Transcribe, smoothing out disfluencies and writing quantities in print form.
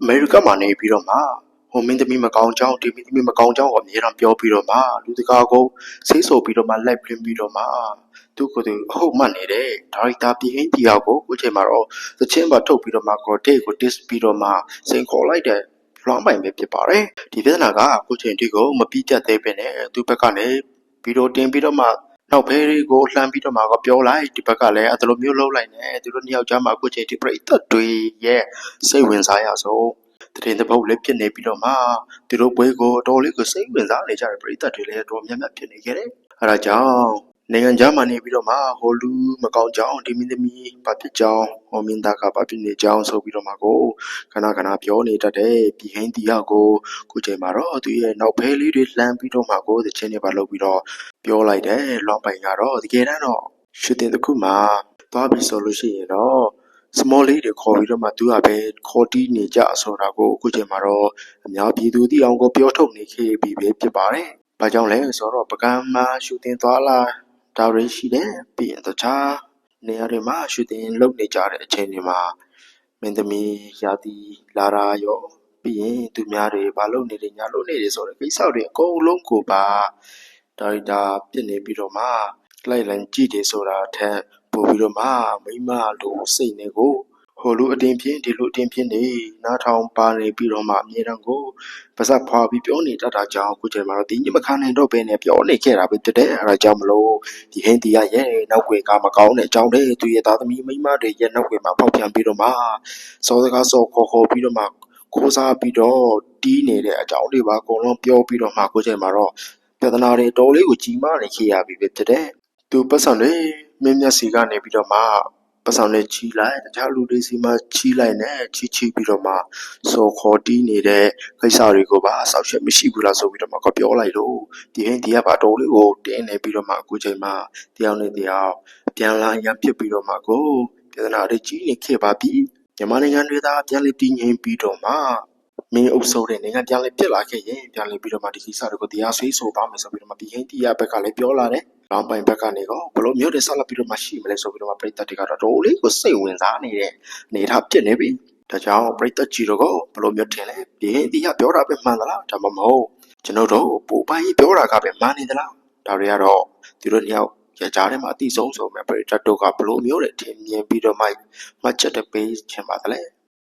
မေရိကန်မှာနေပြီးတော့မှဟိုမင်းသမီးမကောင်းကြောင်းဒီမင်းသမီးမကောင်းကြောင်းကိုအမြဲတမ်းပြောပြီးတော့မှလူတကာကိုဆေးဆိုပြီးတော့မှလိုက်ပြင်းပြီးတော့မှသူ့ကိုယ်သူအဟုတ်မှတ်နေတဲ့ဒါရိုက်တာပြည်ဟင်းတရားကိုအခုချိန်မှာတော့သချင်းပါထုတ်ပြီးတော့မှကိုဒေ့ကို dis ပြီးတော့မှစိန်ခေါ်လိုက်တဲ့လွှမ်းပိုင်ပဲဖြစ်ပါတယ်ဒီပြဿနာကအခုချိန်ထိကိုမပြီးပြတ်သေးပဲနဲ့သူ့ဘက်ကနေဗီဒီယိုတင်ပြီးတော့မှနောက်ဖဲတွေကိုလှမ်းပြီးတော့မှကပြောလိုက်ဒီဘက်ကလည်းအဲ့လိုမျိုးလှုပ်လိုက်နေသူတို့နှစ်ယောက်ကြားမှာအခုချိန်ထိပြိတ္တတွေရဲ့စိတ်ဝင်စားရဆုံးတရင်တပုတ်လေးဖြစ်နေပြီးတော့မှသူတို့ဘွဲကိုတော်လေးကိုစိတ်ဝင်စားနေကြတဲ့ပြိတ္တတွေလည်းတော်များများဖြစ်နေခဲ့တယ်အဲဒါကြောင့်နိုင်ငံခြားမှာနေပြီးတော့မှဟိုလူမကောင်းကြောင်းဒီမင်းသမီးဘာဖြစ်ကြောင်းဟိုမင်းသားကဘာဖြစ်နေကြောင်းဆိုပြီးတော့မှကိုခဏခဏပြောနေတတ်တဲ့ပြည်ဟင်းတရားကိုခုချိန်မှာတော့သူရဲ့နောက်ဖဲလေးတွေလှမ်းပြီးတော့မှကိုသချင်းတွေပါလုပ်ပြီးတော့ပြောလိုက်တယ်လွန်ပိုင်ကတော့တကယ်တမ်းတော့ရှူတင်တစ်ခုမှာသွားပြီးဆိုလို့ရှိရင်တော့ small လေးတွေခေါ်ပြီးတော့မှသူကပဲခေါ်တီးနေကြဆိုတာကိုအခုချိန်မှာတော့အများပြည်သူသိအောင်ကိုပြောထုတ်နေခဲ့ပြီးပဲဖြစ်ပါတယ်။ဘာကြောင့်လဲဆိုတော့ပကံမှာရှူတင်သွားလာဒါတွေရှိတယ်ပြီးရင်တခြားနေရာတွေမှာရှူတင်လုပ်နေကြတဲ့အချိန်တွေမှာမင်းသမီးရာသီလာတာရောပြီးရင်သူများတွေဘာလုပ်နေတယ်ညာလုပ်နေတယ်ဆိုတဲ့ကိစ္စတွေအကုန်လုံးကိုပါဒါရိုက်တာပြစ်နေပြီးတော့မှလိုက်လံကြည့်တယ်ဆိုတာထက်ပို့ပြီးတော့မှမိမလိုစိတ်နဲ့ကိုဟိုလူအတင်းပြင်းဒီလူအတင်းပြင်းနေနားထောင်ပါနေပြီးတော့မှအမြဲတမ်းကိုပါစပ်ဖွာပြီးပြောနေတတ်တာကြောင့်အခုချိန်မှာတော့ဒီညမခံနိုင်တော့ဘဲနဲ့ပြောနေခဲ့တာပဲတတဲ့အဲဒါကြောင့်မလို့ဒီဟင်းတီရရဲ့နောက်ွယ်ကမကောင်းတဲ့အကြောင်းတွေသူရဲ့သားသမီးမိမတွေရဲ့နောက်ွယ်မှာပေါက်ပြန်ပြီးတော့မှစောစကားစောခေါ်ပြီးတော့မှကိုးစားပြီးတော့တီးနေတဲ့အကြောင်းတွေပါအကုန်လုံးပြောပြီးတော့မှအခုချိန်မှာတော့ပြဿနာတွေတော်လေးကိုကြီးမားနေခဲ့ရပြီပဲတတဲ့သူပတ်စံတွေမင်းမျက်စီကနေပြီးတော့မှပတ်စံနဲ့ချီလိုက်တခြားလူတွေစီမှာချီလိုက်နဲ့ချီပြီးတော့မှစောခေါ်တီးနေတဲ့ကိစ္စတွေကိုပါဆောက်ရှက်မရှိဘူးလားဆိုပြီးတော့မှကပြောလိုက်လို့ဒီဟင်းဒီကပါတော်လေးကိုတင်းနေပြီးတော့မှအခုချိန်မှာတရားနဲ့တရားပြန်လာရဖြစ်ပြီးတော့မှကိုပြဿနာတွေကြီးနေခဲ့ပါပြီမြန်မာနိုင်ငံတွေသားပြန်လည်တည်ငြိမ်ပြီးတော့မှမင်းအုပ်စိုးတဲ့နိုင်ငံပြန်လည်ပြစ်လာခဲ့ရင်ပြန်လည်ပြီးတော့မှဒီကိစ္စတွေကိုတရားဆွေးဆိုပါမယ်ဆိုပြီးတော့မှဒီဟင်းတရားဘက်ကလည်းပြောလာတယ်။လောင်ပိုင်ဘက်ကနေကောဘလို့မျိုးတွေဆက်လက်ပြီးတော့မှရှိမလဲဆိုပြီးတော့မှပြည်သက်တွေကတော့တော်လေးကိုစိတ်ဝင်စားနေတဲ့အနေထားဖြစ်နေပြီ။ဒါကြောင့်ပြည်သက်ကြီးတော့ဘလို့မျိုးထင်လဲဒီဟင်းတရားပြောတာပဲမှန်သလားဒါမှမဟုတ်ကျွန်တော်တို့ပူပိုင်းပြောတာကပဲမှန်နေသလားဒါတွေကတော့သူတို့ညောက်ရကြတဲ့မှာအတိဆုံးဆိုမဲ့ပြည်သက်တို့ကဘလို့မျိုးတွေထင်မြင်ပြီးတော့မှမှတ်ချက်တပေးချင်ပါသလဲ။